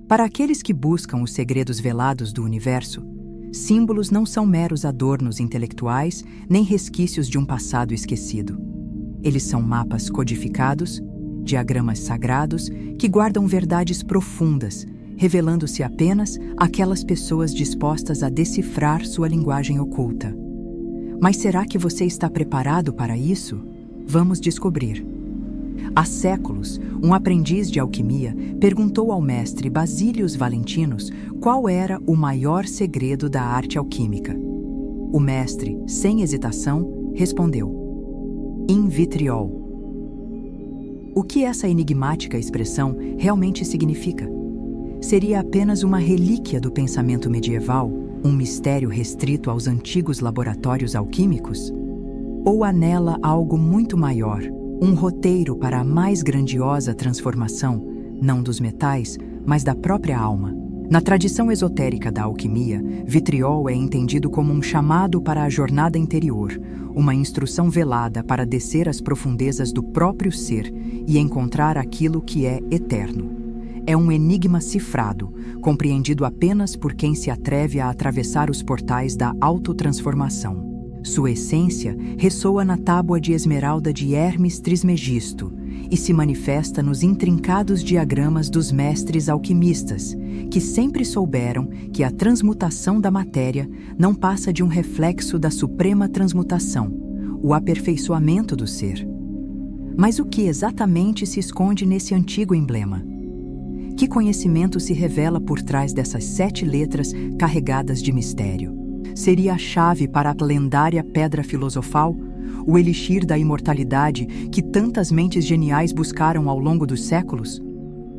Para aqueles que buscam os segredos velados do universo, símbolos não são meros adornos intelectuais nem resquícios de um passado esquecido. Eles são mapas codificados, diagramas sagrados que guardam verdades profundas, revelando-se apenas àquelas pessoas dispostas a decifrar sua linguagem oculta. Mas será que você está preparado para isso? Vamos descobrir. Há séculos, um aprendiz de alquimia perguntou ao mestre Basílios Valentinos qual era o maior segredo da arte alquímica. O mestre, sem hesitação, respondeu: in vitriol. O que essa enigmática expressão realmente significa? Seria apenas uma relíquia do pensamento medieval, um mistério restrito aos antigos laboratórios alquímicos? Ou anela algo muito maior, um roteiro para a mais grandiosa transformação, não dos metais, mas da própria alma? Na tradição esotérica da alquimia, vitriol é entendido como um chamado para a jornada interior, uma instrução velada para descer às profundezas do próprio ser e encontrar aquilo que é eterno. É um enigma cifrado, compreendido apenas por quem se atreve a atravessar os portais da autotransformação. Sua essência ressoa na tábua de esmeralda de Hermes Trismegisto e se manifesta nos intrincados diagramas dos mestres alquimistas, que sempre souberam que a transmutação da matéria não passa de um reflexo da suprema transmutação, o aperfeiçoamento do ser. Mas o que exatamente se esconde nesse antigo emblema? Que conhecimento se revela por trás dessas 7 letras carregadas de mistério? Seria a chave para a lendária pedra filosofal, o elixir da imortalidade que tantas mentes geniais buscaram ao longo dos séculos?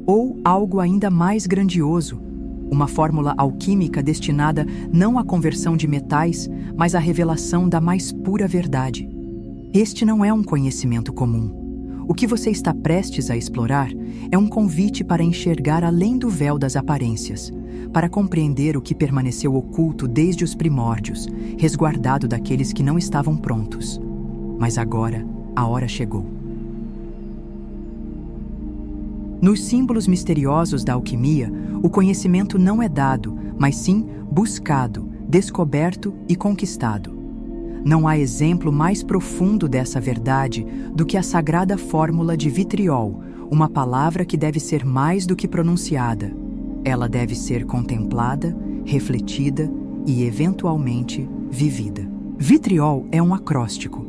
Ou algo ainda mais grandioso, uma fórmula alquímica destinada não à conversão de metais, mas à revelação da mais pura verdade? Este não é um conhecimento comum. O que você está prestes a explorar é um convite para enxergar além do véu das aparências, para compreender o que permaneceu oculto desde os primórdios, resguardado daqueles que não estavam prontos. Mas agora, a hora chegou. Nos símbolos misteriosos da alquimia, o conhecimento não é dado, mas sim buscado, descoberto e conquistado. Não há exemplo mais profundo dessa verdade do que a sagrada fórmula de vitriol, uma palavra que deve ser mais do que pronunciada. Ela deve ser contemplada, refletida e, eventualmente, vivida. Vitriol é um acróstico.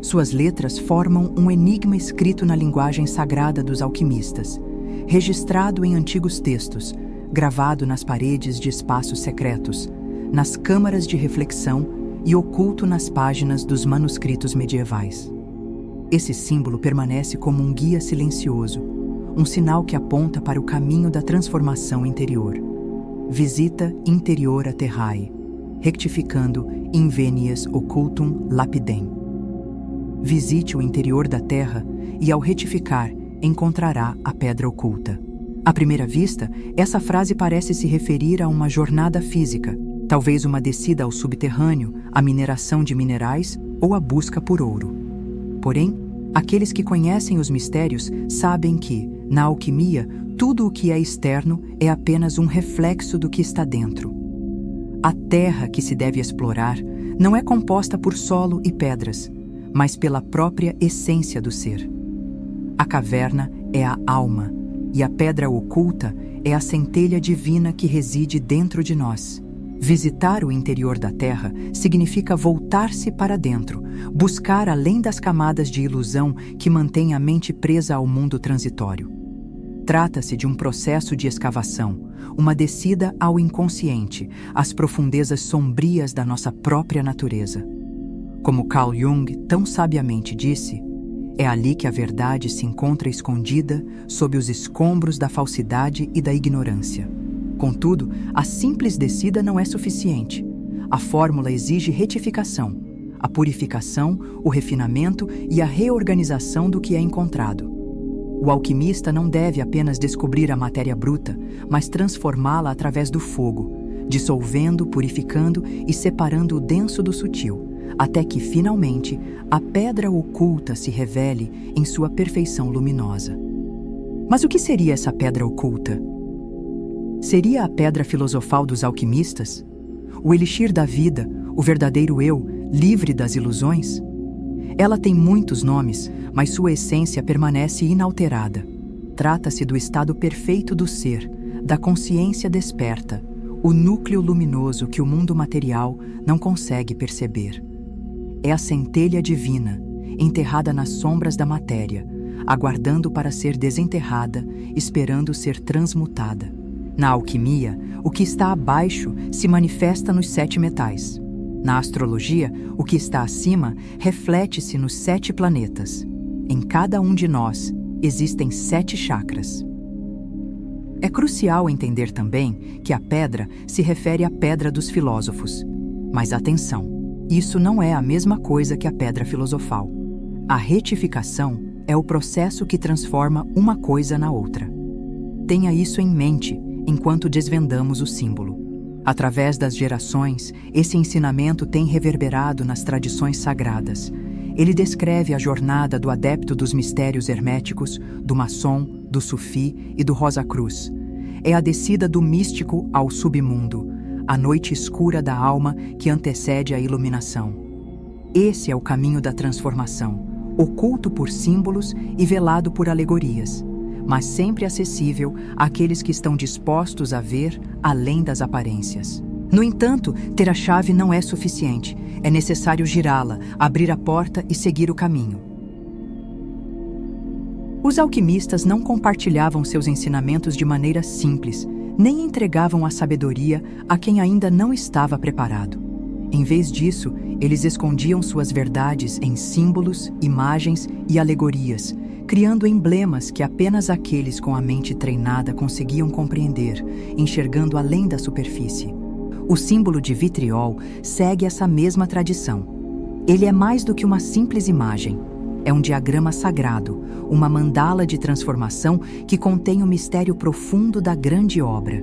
Suas letras formam um enigma escrito na linguagem sagrada dos alquimistas, registrado em antigos textos, gravado nas paredes de espaços secretos, nas câmaras de reflexão e oculto nas páginas dos manuscritos medievais. Esse símbolo permanece como um guia silencioso, um sinal que aponta para o caminho da transformação interior. Visita interiora terrae, rectificando invenies occultum lapidem. Visite o interior da terra e, ao retificar, encontrará a pedra oculta. À primeira vista, essa frase parece se referir a uma jornada física, talvez uma descida ao subterrâneo, a mineração de minerais ou a busca por ouro. Porém, aqueles que conhecem os mistérios sabem que, na alquimia, tudo o que é externo é apenas um reflexo do que está dentro. A terra que se deve explorar não é composta por solo e pedras, mas pela própria essência do ser. A caverna é a alma, e a pedra oculta é a centelha divina que reside dentro de nós. Visitar o interior da Terra significa voltar-se para dentro, buscar além das camadas de ilusão que mantêm a mente presa ao mundo transitório. Trata-se de um processo de escavação, uma descida ao inconsciente, às profundezas sombrias da nossa própria natureza. Como Carl Jung tão sabiamente disse, é ali que a verdade se encontra escondida sob os escombros da falsidade e da ignorância. Contudo, a simples descida não é suficiente. A fórmula exige retificação, a purificação, o refinamento e a reorganização do que é encontrado. O alquimista não deve apenas descobrir a matéria bruta, mas transformá-la através do fogo, dissolvendo, purificando e separando o denso do sutil, até que, finalmente, a pedra oculta se revele em sua perfeição luminosa. Mas o que seria essa pedra oculta? Seria a pedra filosofal dos alquimistas? O elixir da vida, o verdadeiro eu, livre das ilusões? Ela tem muitos nomes, mas sua essência permanece inalterada. Trata-se do estado perfeito do ser, da consciência desperta, o núcleo luminoso que o mundo material não consegue perceber. É a centelha divina, enterrada nas sombras da matéria, aguardando para ser desenterrada, esperando ser transmutada. Na alquimia, o que está abaixo se manifesta nos 7 metais. Na astrologia, o que está acima reflete-se nos 7 planetas. Em cada um de nós existem 7 chakras. É crucial entender também que a pedra se refere à pedra dos filósofos. Mas atenção, isso não é a mesma coisa que a pedra filosofal. A retificação é o processo que transforma uma coisa na outra. Tenha isso em mente enquanto desvendamos o símbolo. Através das gerações, esse ensinamento tem reverberado nas tradições sagradas. Ele descreve a jornada do adepto dos mistérios herméticos, do maçom, do sufi e do Rosa Cruz. É a descida do místico ao submundo, a noite escura da alma que antecede a iluminação. Esse é o caminho da transformação, oculto por símbolos e velado por alegorias, mas sempre acessível àqueles que estão dispostos a ver além das aparências. No entanto, ter a chave não é suficiente. É necessário girá-la, abrir a porta e seguir o caminho. Os alquimistas não compartilhavam seus ensinamentos de maneira simples, nem entregavam a sabedoria a quem ainda não estava preparado. Em vez disso, eles escondiam suas verdades em símbolos, imagens e alegorias, criando emblemas que apenas aqueles com a mente treinada conseguiam compreender, enxergando além da superfície. O símbolo de vitriol segue essa mesma tradição. Ele é mais do que uma simples imagem. É um diagrama sagrado, uma mandala de transformação que contém o mistério profundo da grande obra.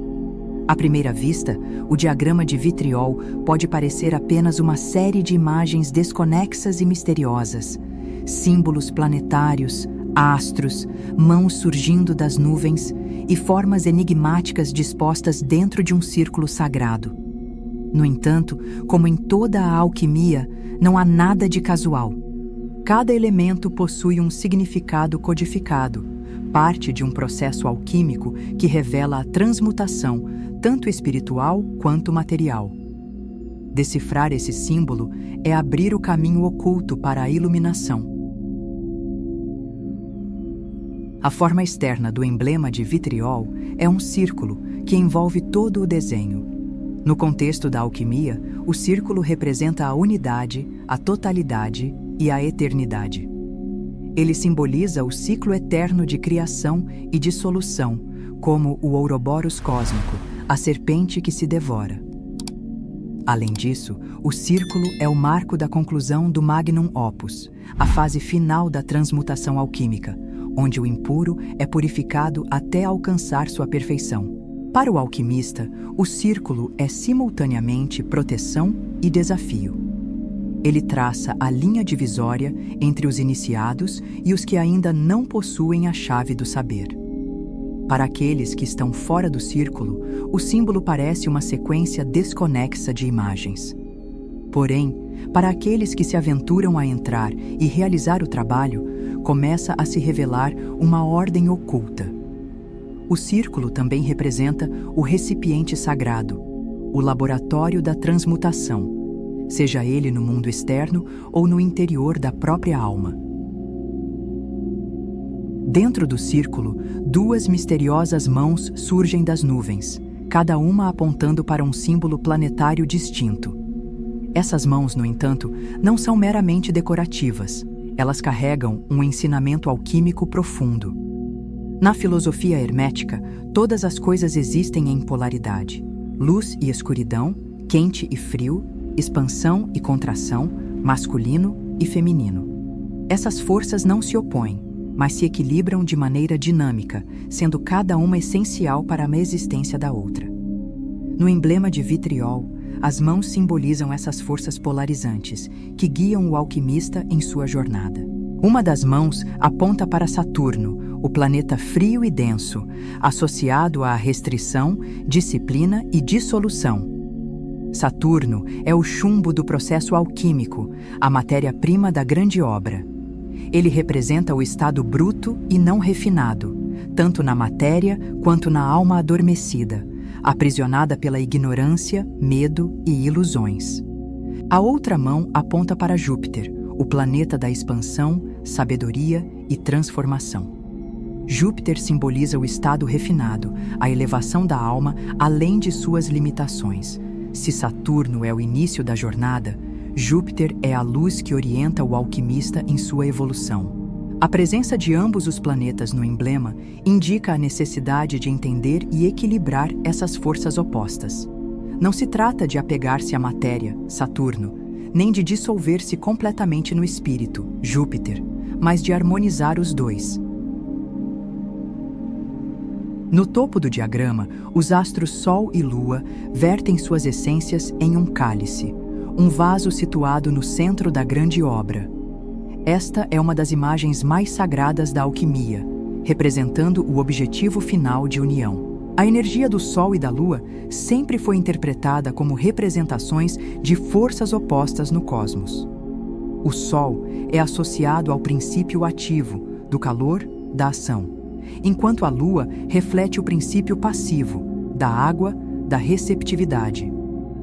À primeira vista, o diagrama de vitriol pode parecer apenas uma série de imagens desconexas e misteriosas. Símbolos planetários, astros, mãos surgindo das nuvens e formas enigmáticas dispostas dentro de um círculo sagrado. No entanto, como em toda a alquimia, não há nada de casual. Cada elemento possui um significado codificado, parte de um processo alquímico que revela a transmutação, tanto espiritual quanto material. Decifrar esse símbolo é abrir o caminho oculto para a iluminação. A forma externa do emblema de vitriol é um círculo que envolve todo o desenho. No contexto da alquimia, o círculo representa a unidade, a totalidade e a eternidade. Ele simboliza o ciclo eterno de criação e dissolução, como o Ouroboros cósmico, a serpente que se devora. Além disso, o círculo é o marco da conclusão do Magnum Opus, a fase final da transmutação alquímica, onde o impuro é purificado até alcançar sua perfeição. Para o alquimista, o círculo é simultaneamente proteção e desafio. Ele traça a linha divisória entre os iniciados e os que ainda não possuem a chave do saber. Para aqueles que estão fora do círculo, o símbolo parece uma sequência desconexa de imagens. Porém, para aqueles que se aventuram a entrar e realizar o trabalho, começa a se revelar uma ordem oculta. O círculo também representa o recipiente sagrado, o laboratório da transmutação, seja ele no mundo externo ou no interior da própria alma. Dentro do círculo, 2 misteriosas mãos surgem das nuvens, cada uma apontando para um símbolo planetário distinto. Essas mãos, no entanto, não são meramente decorativas. Elas carregam um ensinamento alquímico profundo. Na filosofia hermética, todas as coisas existem em polaridade: luz e escuridão, quente e frio, expansão e contração, masculino e feminino. Essas forças não se opõem, mas se equilibram de maneira dinâmica, sendo cada uma essencial para a existência da outra. No emblema de vitriol, As mãos simbolizam essas forças polarizantes que guiam o alquimista em sua jornada. Uma das mãos aponta para Saturno, o planeta frio e denso, associado à restrição, disciplina e dissolução. Saturno é o chumbo do processo alquímico, a matéria-prima da grande obra. Ele representa o estado bruto e não refinado, tanto na matéria quanto na alma adormecida, aprisionada pela ignorância, medo e ilusões. A outra mão aponta para Júpiter, o planeta da expansão, sabedoria e transformação. Júpiter simboliza o estado refinado, a elevação da alma além de suas limitações. Se Saturno é o início da jornada, Júpiter é a luz que orienta o alquimista em sua evolução. A presença de ambos os planetas no emblema indica a necessidade de entender e equilibrar essas forças opostas. Não se trata de apegar-se à matéria, Saturno, nem de dissolver-se completamente no espírito, Júpiter, mas de harmonizar os dois. No topo do diagrama, os astros Sol e Lua vertem suas essências em um cálice, um vaso situado no centro da grande obra. Esta é uma das imagens mais sagradas da alquimia, representando o objetivo final de união. A energia do Sol e da Lua sempre foi interpretada como representações de forças opostas no cosmos. O Sol é associado ao princípio ativo, do calor, da ação, enquanto a Lua reflete o princípio passivo, da água, da receptividade.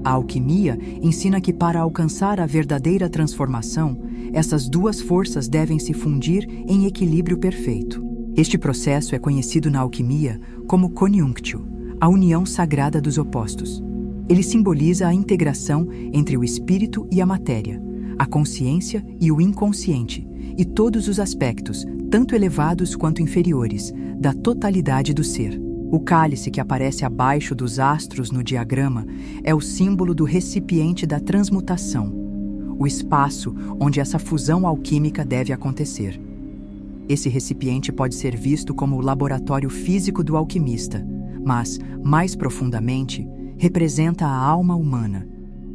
A alquimia ensina que para alcançar a verdadeira transformação, essas duas forças devem se fundir em equilíbrio perfeito. Este processo é conhecido na alquimia como conjunctio, a união sagrada dos opostos. Ele simboliza a integração entre o espírito e a matéria, a consciência e o inconsciente, e todos os aspectos, tanto elevados quanto inferiores, da totalidade do ser. O cálice que aparece abaixo dos astros no diagrama é o símbolo do recipiente da transmutação, o espaço onde essa fusão alquímica deve acontecer. Esse recipiente pode ser visto como o laboratório físico do alquimista, mas, mais profundamente, representa a alma humana,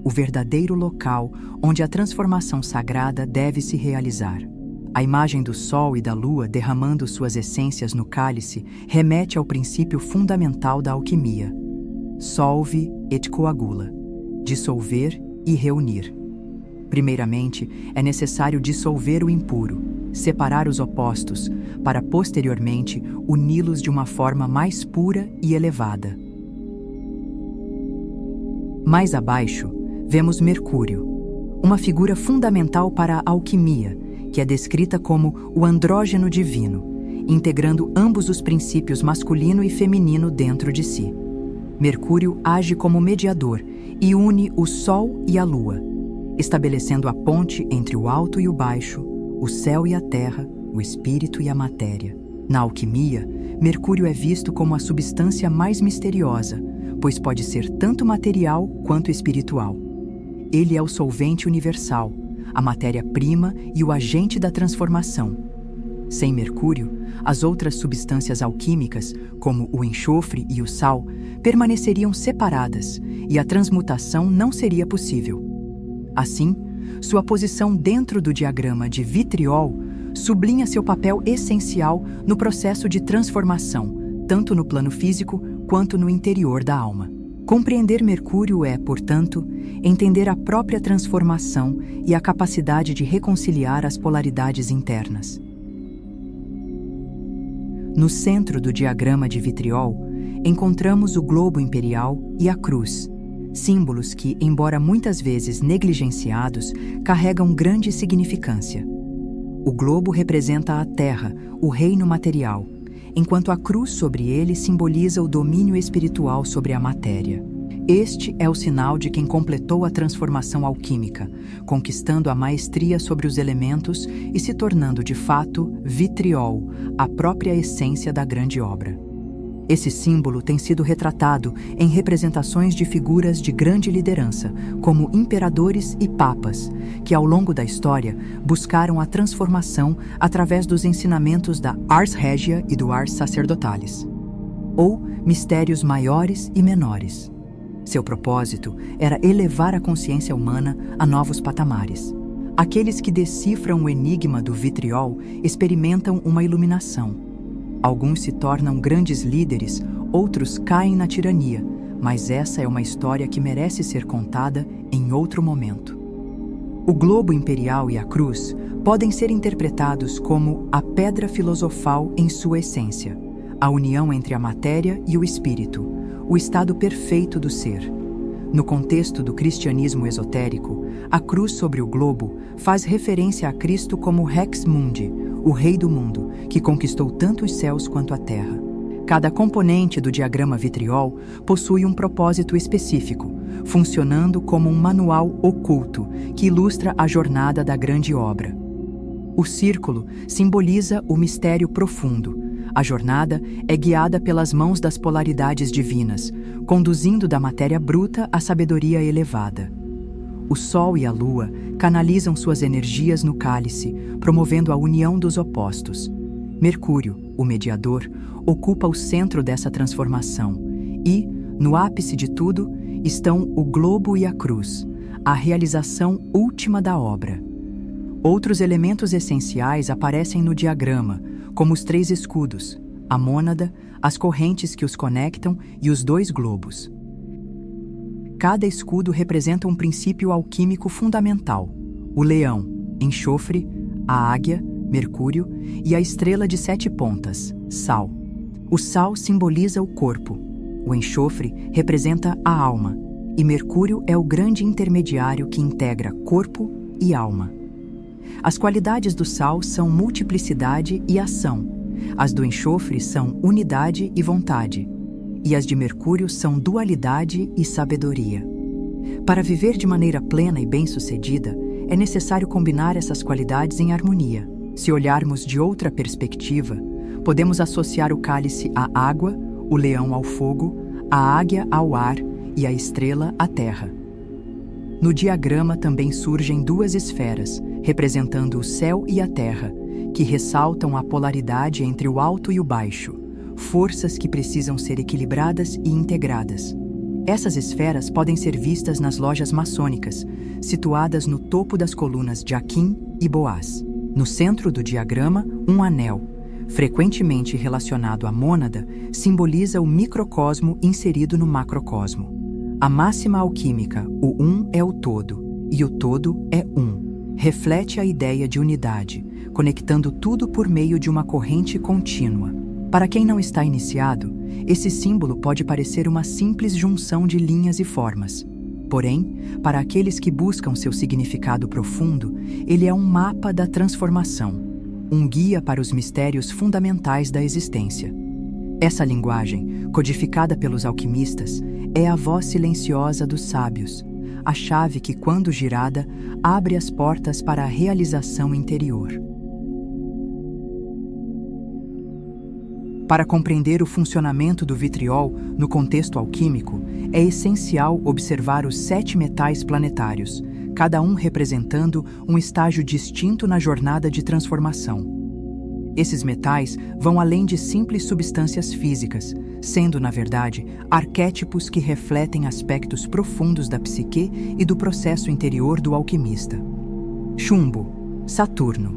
o verdadeiro local onde a transformação sagrada deve se realizar. A imagem do Sol e da Lua derramando suas essências no cálice remete ao princípio fundamental da alquimia: solve et coagula, dissolver e reunir. Primeiramente, é necessário dissolver o impuro, separar os opostos, para posteriormente uni-los de uma forma mais pura e elevada. Mais abaixo, vemos Mercúrio, uma figura fundamental para a alquimia, que é descrita como o andrógeno divino, integrando ambos os princípios masculino e feminino dentro de si. Mercúrio age como mediador e une o Sol e a Lua, estabelecendo a ponte entre o alto e o baixo, o céu e a terra, o espírito e a matéria. Na alquimia, Mercúrio é visto como a substância mais misteriosa, pois pode ser tanto material quanto espiritual. Ele é o solvente universal, a matéria-prima e o agente da transformação. Sem Mercúrio, as outras substâncias alquímicas, como o enxofre e o sal, permaneceriam separadas e a transmutação não seria possível. Assim, sua posição dentro do diagrama de vitriol sublinha seu papel essencial no processo de transformação, tanto no plano físico quanto no interior da alma. Compreender Mercúrio é, portanto, entender a própria transformação e a capacidade de reconciliar as polaridades internas. No centro do diagrama de vitriol, encontramos o globo imperial e a cruz, símbolos que, embora muitas vezes negligenciados, carregam grande significância. O globo representa a Terra, o reino material, enquanto a cruz sobre ele simboliza o domínio espiritual sobre a matéria. Este é o sinal de quem completou a transformação alquímica, conquistando a maestria sobre os elementos e se tornando, de fato, vitriol, a própria essência da grande obra. Esse símbolo tem sido retratado em representações de figuras de grande liderança, como imperadores e papas, que ao longo da história buscaram a transformação através dos ensinamentos da Ars Regia e do Ars Sacerdotalis, ou mistérios maiores e menores. Seu propósito era elevar a consciência humana a novos patamares. Aqueles que decifram o enigma do vitriol experimentam uma iluminação. Alguns se tornam grandes líderes, outros caem na tirania, mas essa é uma história que merece ser contada em outro momento. O globo imperial e a cruz podem ser interpretados como a pedra filosofal em sua essência, a união entre a matéria e o espírito, o estado perfeito do ser. No contexto do cristianismo esotérico, a cruz sobre o globo faz referência a Cristo como Rex Mundi, o Rei do Mundo, que conquistou tanto os céus quanto a terra. Cada componente do diagrama vitriol possui um propósito específico, funcionando como um manual oculto que ilustra a jornada da grande obra. O círculo simboliza o mistério profundo. A jornada é guiada pelas mãos das polaridades divinas, conduzindo da matéria bruta à sabedoria elevada. O Sol e a Lua canalizam suas energias no cálice, promovendo a união dos opostos. Mercúrio, o mediador, ocupa o centro dessa transformação e, no ápice de tudo, estão o globo e a cruz, a realização última da obra. Outros elementos essenciais aparecem no diagrama, como os 3 escudos, a mônada, as correntes que os conectam e os 2 globos. Cada escudo representa um princípio alquímico fundamental: o leão, enxofre, a águia, Mercúrio, e a estrela de 7 pontas, Sal. O sal simboliza o corpo, o enxofre representa a alma, e Mercúrio é o grande intermediário que integra corpo e alma. As qualidades do sal são multiplicidade e ação, as do enxofre são unidade e vontade, e as de Mercúrio são dualidade e sabedoria. Para viver de maneira plena e bem-sucedida, é necessário combinar essas qualidades em harmonia. Se olharmos de outra perspectiva, podemos associar o cálice à água, o leão ao fogo, a águia ao ar e a estrela à terra. No diagrama também surgem 2 esferas, representando o céu e a terra, que ressaltam a polaridade entre o alto e o baixo, forças que precisam ser equilibradas e integradas. Essas esferas podem ser vistas nas lojas maçônicas, situadas no topo das colunas de Aquim e Boaz. No centro do diagrama, um anel, frequentemente relacionado à mônada, simboliza o microcosmo inserido no macrocosmo. A máxima alquímica, o um é o todo, e o todo é um, reflete a ideia de unidade, conectando tudo por meio de uma corrente contínua. Para quem não está iniciado, esse símbolo pode parecer uma simples junção de linhas e formas. Porém, para aqueles que buscam seu significado profundo, ele é um mapa da transformação, um guia para os mistérios fundamentais da existência. Essa linguagem, codificada pelos alquimistas, é a voz silenciosa dos sábios, a chave que, quando girada, abre as portas para a realização interior. Para compreender o funcionamento do vitriol no contexto alquímico, é essencial observar os 7 metais planetários, cada um representando um estágio distinto na jornada de transformação. Esses metais vão além de simples substâncias físicas, sendo, na verdade, arquétipos que refletem aspectos profundos da psique e do processo interior do alquimista. Chumbo, Saturno,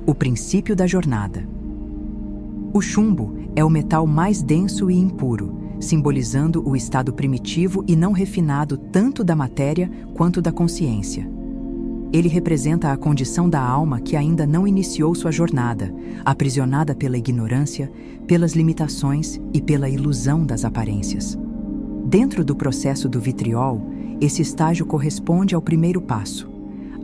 o princípio da jornada. O chumbo é o metal mais denso e impuro, simbolizando o estado primitivo e não refinado tanto da matéria quanto da consciência. Ele representa a condição da alma que ainda não iniciou sua jornada, aprisionada pela ignorância, pelas limitações e pela ilusão das aparências. Dentro do processo do vitriol, esse estágio corresponde ao primeiro passo,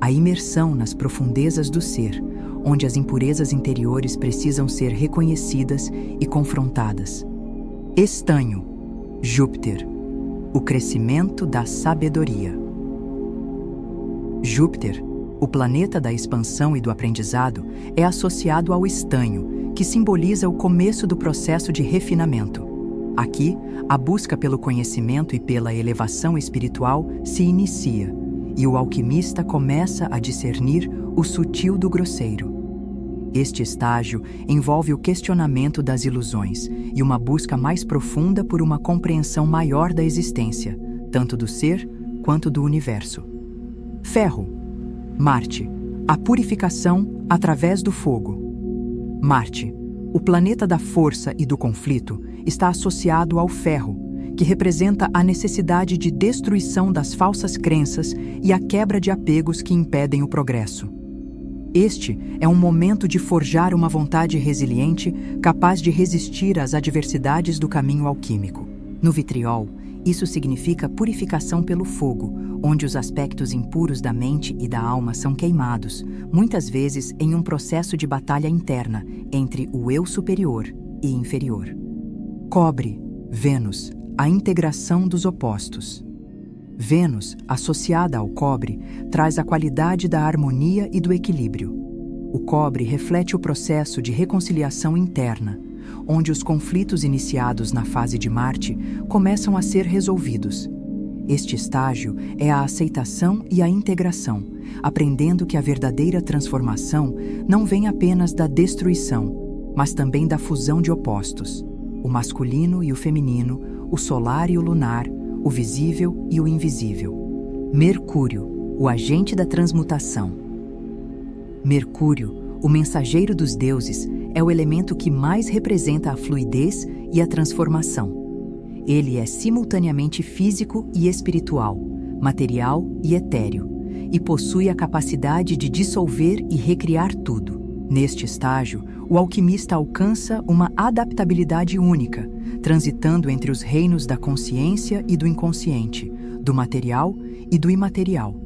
a imersão nas profundezas do ser, onde as impurezas interiores precisam ser reconhecidas e confrontadas. Estanho, Júpiter, o crescimento da sabedoria. Júpiter, o planeta da expansão e do aprendizado, é associado ao estanho, que simboliza o começo do processo de refinamento. Aqui, a busca pelo conhecimento e pela elevação espiritual se inicia, e o alquimista começa a discernir o sutil do grosseiro. Este estágio envolve o questionamento das ilusões e uma busca mais profunda por uma compreensão maior da existência, tanto do ser quanto do universo. Ferro. Marte. A purificação através do fogo. Marte, o planeta da força e do conflito, está associado ao ferro, que representa a necessidade de destruição das falsas crenças e a quebra de apegos que impedem o progresso. Este é um momento de forjar uma vontade resiliente capaz de resistir às adversidades do caminho alquímico. No vitriol, isso significa purificação pelo fogo, onde os aspectos impuros da mente e da alma são queimados, muitas vezes em um processo de batalha interna entre o eu superior e inferior. Cobre, Vênus, a integração dos opostos. Vênus, associada ao cobre, traz a qualidade da harmonia e do equilíbrio. O cobre reflete o processo de reconciliação interna, onde os conflitos iniciados na fase de Marte começam a ser resolvidos. Este estágio é a aceitação e a integração, aprendendo que a verdadeira transformação não vem apenas da destruição, mas também da fusão de opostos, o masculino e o feminino, o solar e o lunar, o visível e o invisível. Mercúrio, o agente da transmutação. Mercúrio, o mensageiro dos deuses, é o elemento que mais representa a fluidez e a transformação. Ele é simultaneamente físico e espiritual, material e etéreo, e possui a capacidade de dissolver e recriar tudo. Neste estágio, o alquimista alcança uma adaptabilidade única, transitando entre os reinos da consciência e do inconsciente, do material e do imaterial.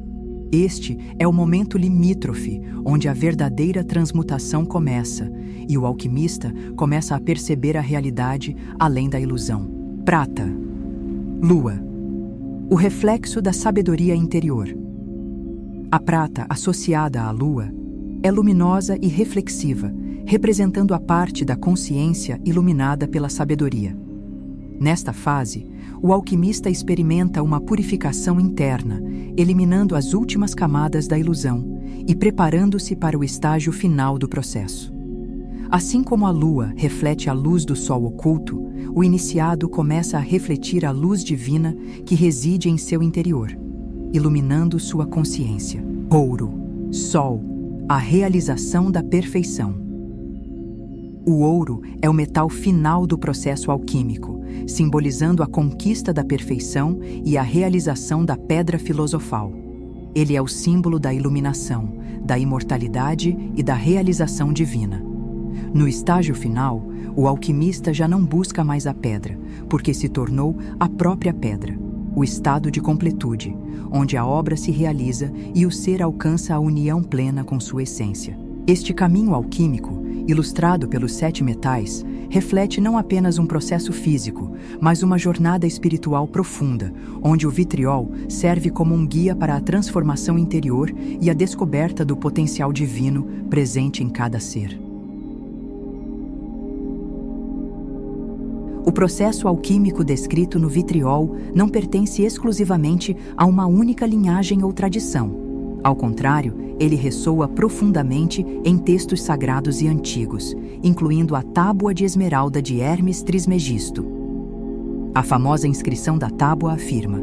Este é o momento limítrofe, onde a verdadeira transmutação começa, e o alquimista começa a perceber a realidade além da ilusão. Prata. Lua. O reflexo da sabedoria interior. A prata, associada à lua, é luminosa e reflexiva, representando a parte da consciência iluminada pela sabedoria. Nesta fase, o alquimista experimenta uma purificação interna, eliminando as últimas camadas da ilusão e preparando-se para o estágio final do processo. Assim como a lua reflete a luz do sol oculto, o iniciado começa a refletir a luz divina que reside em seu interior, iluminando sua consciência. Ouro, sol, a realização da perfeição. O ouro é o metal final do processo alquímico, simbolizando a conquista da perfeição e a realização da pedra filosofal. Ele é o símbolo da iluminação, da imortalidade e da realização divina. No estágio final, o alquimista já não busca mais a pedra, porque se tornou a própria pedra, o estado de completude, onde a obra se realiza e o ser alcança a união plena com sua essência. Este caminho alquímico, ilustrado pelos 7 metais, reflete não apenas um processo físico, mas uma jornada espiritual profunda, onde o vitriol serve como um guia para a transformação interior e a descoberta do potencial divino presente em cada ser. O processo alquímico descrito no vitriol não pertence exclusivamente a uma única linhagem ou tradição. Ao contrário, ele ressoa profundamente em textos sagrados e antigos, incluindo a Tábua de Esmeralda de Hermes Trismegisto. A famosa inscrição da tábua afirma: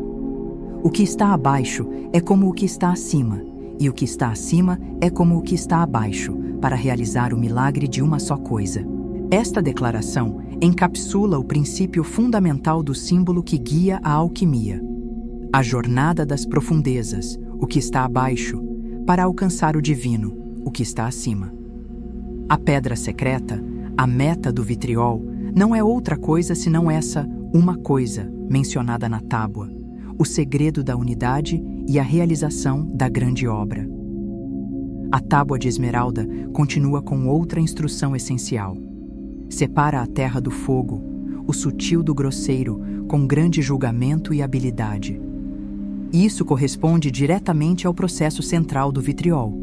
o que está abaixo é como o que está acima, e o que está acima é como o que está abaixo, para realizar o milagre de uma só coisa. Esta declaração encapsula o princípio fundamental do símbolo que guia a alquimia: a jornada das profundezas, o que está abaixo, para alcançar o divino, o que está acima. A pedra secreta, a meta do vitriol, não é outra coisa senão essa uma coisa mencionada na tábua, o segredo da unidade e a realização da grande obra. A Tábua de Esmeralda continua com outra instrução essencial: separa a terra do fogo, o sutil do grosseiro, com grande julgamento e habilidade. Isso corresponde diretamente ao processo central do vitriol: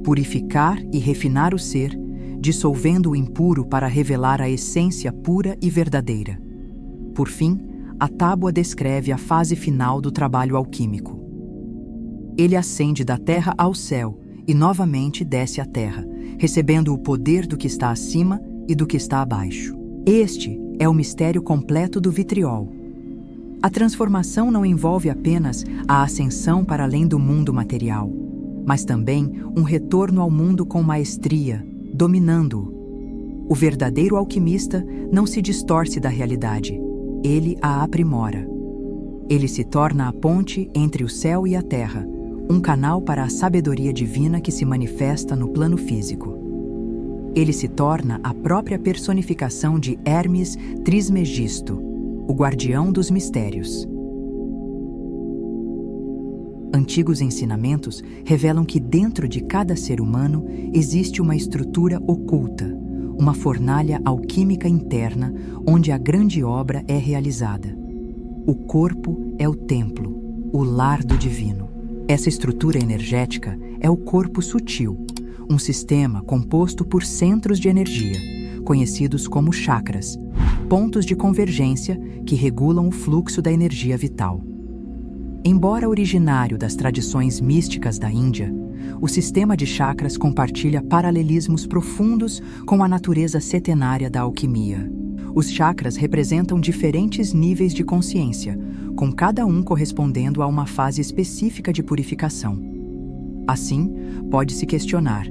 purificar e refinar o ser, dissolvendo o impuro para revelar a essência pura e verdadeira. Por fim, a tábua descreve a fase final do trabalho alquímico. Ele ascende da terra ao céu e novamente desce à terra, recebendo o poder do que está acima e do que está abaixo. Este é o mistério completo do vitriol. A transformação não envolve apenas a ascensão para além do mundo material, mas também um retorno ao mundo com maestria, dominando-o. O verdadeiro alquimista não se distorce da realidade, ele a aprimora. Ele se torna a ponte entre o céu e a terra, um canal para a sabedoria divina que se manifesta no plano físico. Ele se torna a própria personificação de Hermes Trismegisto, o guardião dos mistérios. Antigos ensinamentos revelam que dentro de cada ser humano existe uma estrutura oculta, uma fornalha alquímica interna onde a grande obra é realizada. O corpo é o templo, o lar do divino. Essa estrutura energética é o corpo sutil, um sistema composto por centros de energia, conhecidos como chakras, pontos de convergência que regulam o fluxo da energia vital. Embora originário das tradições místicas da Índia, o sistema de chakras compartilha paralelismos profundos com a natureza setenária da alquimia. Os chakras representam diferentes níveis de consciência, com cada um correspondendo a uma fase específica de purificação. Assim, pode-se questionar: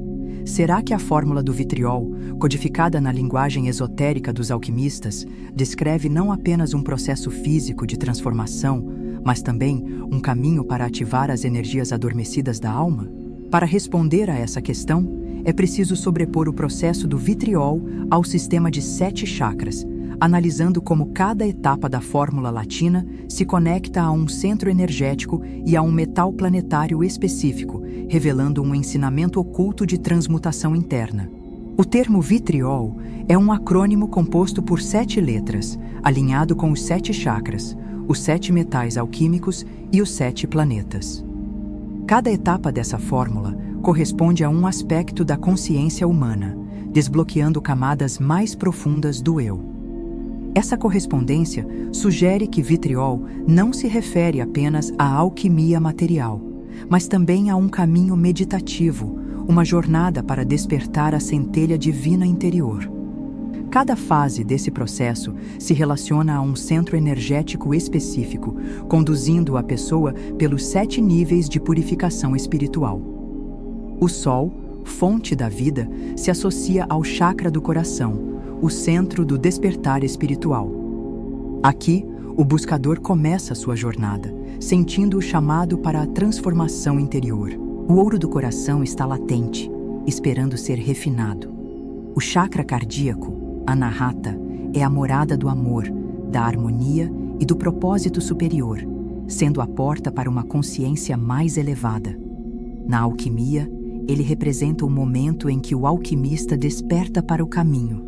será que a fórmula do vitriol, codificada na linguagem esotérica dos alquimistas, descreve não apenas um processo físico de transformação, mas também um caminho para ativar as energias adormecidas da alma? Para responder a essa questão, é preciso sobrepor o processo do vitriol ao sistema de 7 chakras, analisando como cada etapa da fórmula latina se conecta a um centro energético e a um metal planetário específico, revelando um ensinamento oculto de transmutação interna. O termo vitriol é um acrônimo composto por 7 letras, alinhado com os 7 chakras, os 7 metais alquímicos e os 7 planetas. Cada etapa dessa fórmula corresponde a um aspecto da consciência humana, desbloqueando camadas mais profundas do eu. Essa correspondência sugere que vitriol não se refere apenas à alquimia material, mas também a um caminho meditativo, uma jornada para despertar a centelha divina interior. Cada fase desse processo se relaciona a um centro energético específico, conduzindo a pessoa pelos 7 níveis de purificação espiritual. O Sol, fonte da vida, se associa ao chakra do coração, o centro do despertar espiritual. Aqui, o buscador começa sua jornada, sentindo o chamado para a transformação interior. O ouro do coração está latente, esperando ser refinado. O chakra cardíaco, Anahata, é a morada do amor, da harmonia e do propósito superior, sendo a porta para uma consciência mais elevada. Na alquimia, ele representa o momento em que o alquimista desperta para o caminho.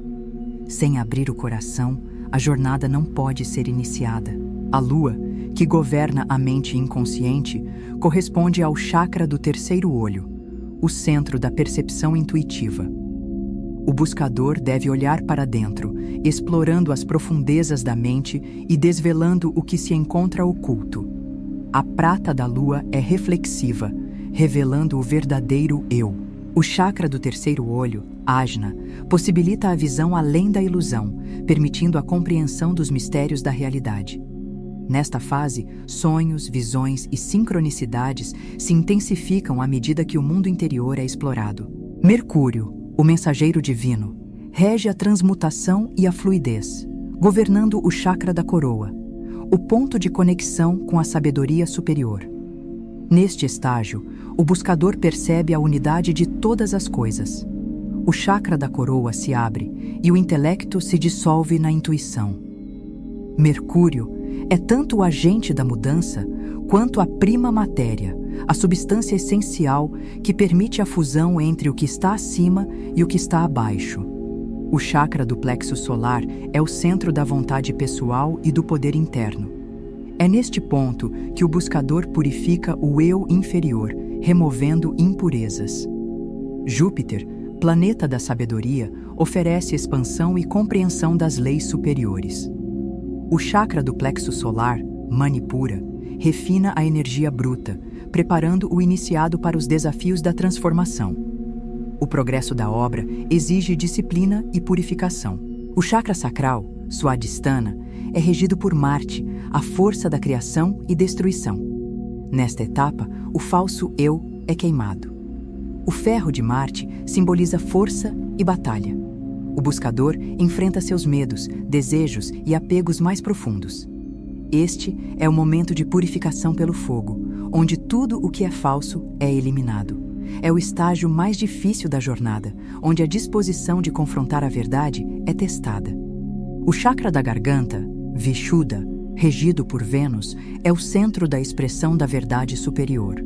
Sem abrir o coração, a jornada não pode ser iniciada. A lua, que governa a mente inconsciente, corresponde ao chakra do terceiro olho, o centro da percepção intuitiva. O buscador deve olhar para dentro, explorando as profundezas da mente e desvelando o que se encontra oculto. A prata da lua é reflexiva, revelando o verdadeiro eu. O chakra do terceiro olho, Ajna, possibilita a visão além da ilusão, permitindo a compreensão dos mistérios da realidade. Nesta fase, sonhos, visões e sincronicidades se intensificam à medida que o mundo interior é explorado. Mercúrio, o mensageiro divino, rege a transmutação e a fluidez, governando o chakra da coroa, o ponto de conexão com a sabedoria superior. Neste estágio, o buscador percebe a unidade de todas as coisas. O chakra da coroa se abre e o intelecto se dissolve na intuição. Mercúrio é tanto o agente da mudança quanto a prima matéria, a substância essencial que permite a fusão entre o que está acima e o que está abaixo. O chakra do plexo solar é o centro da vontade pessoal e do poder interno. É neste ponto que o buscador purifica o eu inferior, removendo impurezas. Júpiter, planeta da sabedoria, oferece expansão e compreensão das leis superiores. O chakra do plexo solar, Manipura, refina a energia bruta, preparando o iniciado para os desafios da transformação. O progresso da obra exige disciplina e purificação. O chakra sacral, Swadhisthana, é regido por Marte, a força da criação e destruição. Nesta etapa, o falso eu é queimado. O ferro de Marte simboliza força e batalha. O buscador enfrenta seus medos, desejos e apegos mais profundos. Este é o momento de purificação pelo fogo, onde tudo o que é falso é eliminado. É o estágio mais difícil da jornada, onde a disposição de confrontar a verdade é testada. O chakra da garganta, Vishuddha, regido por Vênus, é o centro da expressão da verdade superior.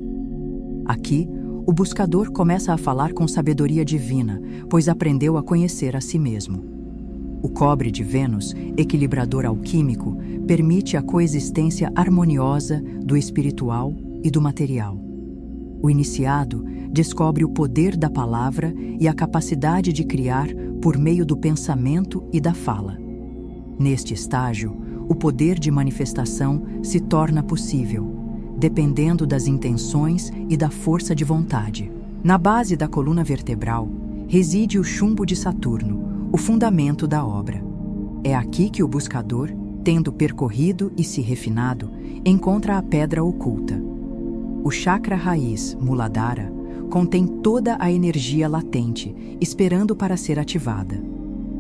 Aqui, o buscador começa a falar com sabedoria divina, pois aprendeu a conhecer a si mesmo. O cobre de Vênus, equilibrador alquímico, permite a coexistência harmoniosa do espiritual e do material. O iniciado descobre o poder da palavra e a capacidade de criar por meio do pensamento e da fala. Neste estágio, o poder de manifestação se torna possível, dependendo das intenções e da força de vontade. Na base da coluna vertebral reside o chumbo de Saturno, o fundamento da obra. É aqui que o buscador, tendo percorrido e se refinado, encontra a pedra oculta. O chakra raiz, Muladhara, contém toda a energia latente, esperando para ser ativada.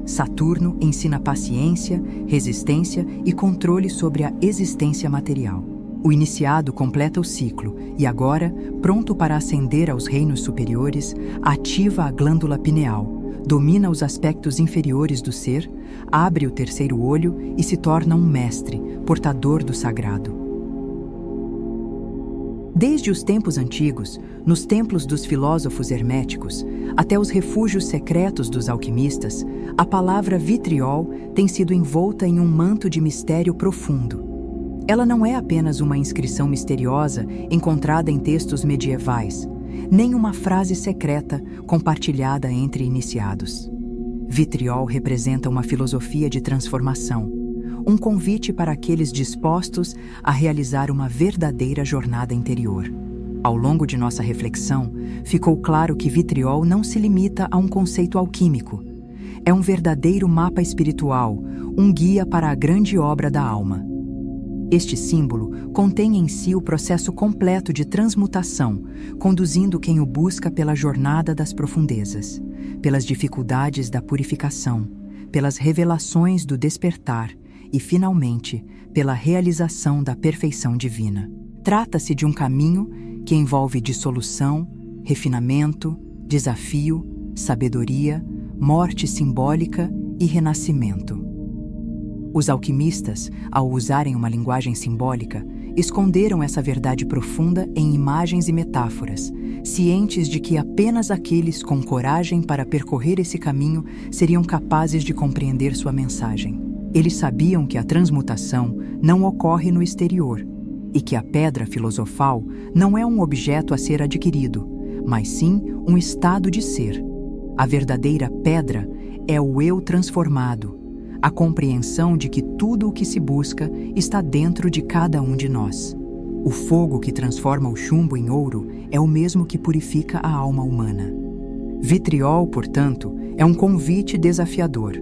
Saturno ensina paciência, resistência e controle sobre a existência material. O iniciado completa o ciclo e agora, pronto para ascender aos reinos superiores, ativa a glândula pineal, domina os aspectos inferiores do ser, abre o terceiro olho e se torna um mestre, portador do sagrado. Desde os tempos antigos, nos templos dos filósofos herméticos, até os refúgios secretos dos alquimistas, a palavra vitriol tem sido envolta em um manto de mistério profundo. Ela não é apenas uma inscrição misteriosa encontrada em textos medievais, nem uma frase secreta compartilhada entre iniciados. Vitriol representa uma filosofia de transformação, um convite para aqueles dispostos a realizar uma verdadeira jornada interior. Ao longo de nossa reflexão, ficou claro que vitriol não se limita a um conceito alquímico. É um verdadeiro mapa espiritual, um guia para a grande obra da alma. Este símbolo contém em si o processo completo de transmutação, conduzindo quem o busca pela jornada das profundezas, pelas dificuldades da purificação, pelas revelações do despertar e, finalmente, pela realização da perfeição divina. Trata-se de um caminho que envolve dissolução, refinamento, desafio, sabedoria, morte simbólica e renascimento. Os alquimistas, ao usarem uma linguagem simbólica, esconderam essa verdade profunda em imagens e metáforas, cientes de que apenas aqueles com coragem para percorrer esse caminho seriam capazes de compreender sua mensagem. Eles sabiam que a transmutação não ocorre no exterior e que a pedra filosofal não é um objeto a ser adquirido, mas sim um estado de ser. A verdadeira pedra é o eu transformado, a compreensão de que tudo o que se busca está dentro de cada um de nós. O fogo que transforma o chumbo em ouro é o mesmo que purifica a alma humana. Vitriol, portanto, é um convite desafiador.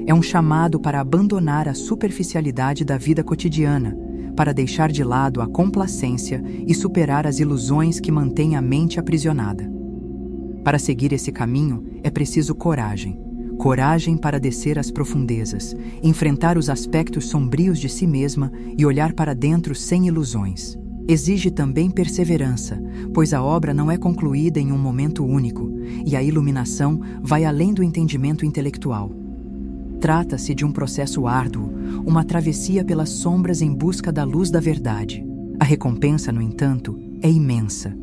É um chamado para abandonar a superficialidade da vida cotidiana, para deixar de lado a complacência e superar as ilusões que mantêm a mente aprisionada. Para seguir esse caminho, é preciso coragem. Coragem para descer às profundezas, enfrentar os aspectos sombrios de si mesma e olhar para dentro sem ilusões. Exige também perseverança, pois a obra não é concluída em um momento único, e a iluminação vai além do entendimento intelectual. Trata-se de um processo árduo, uma travessia pelas sombras em busca da luz da verdade. A recompensa, no entanto, é imensa.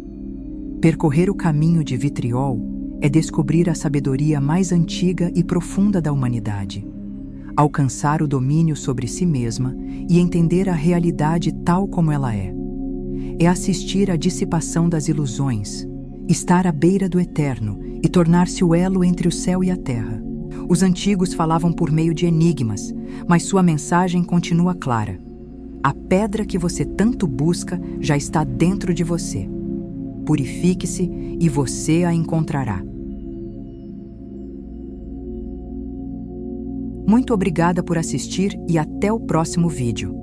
Percorrer o caminho de vitriol é descobrir a sabedoria mais antiga e profunda da humanidade, alcançar o domínio sobre si mesma e entender a realidade tal como ela é. É assistir à dissipação das ilusões, estar à beira do eterno e tornar-se o elo entre o céu e a terra. Os antigos falavam por meio de enigmas, mas sua mensagem continua clara. A pedra que você tanto busca já está dentro de você. Purifique-se e você a encontrará. Muito obrigada por assistir e até o próximo vídeo.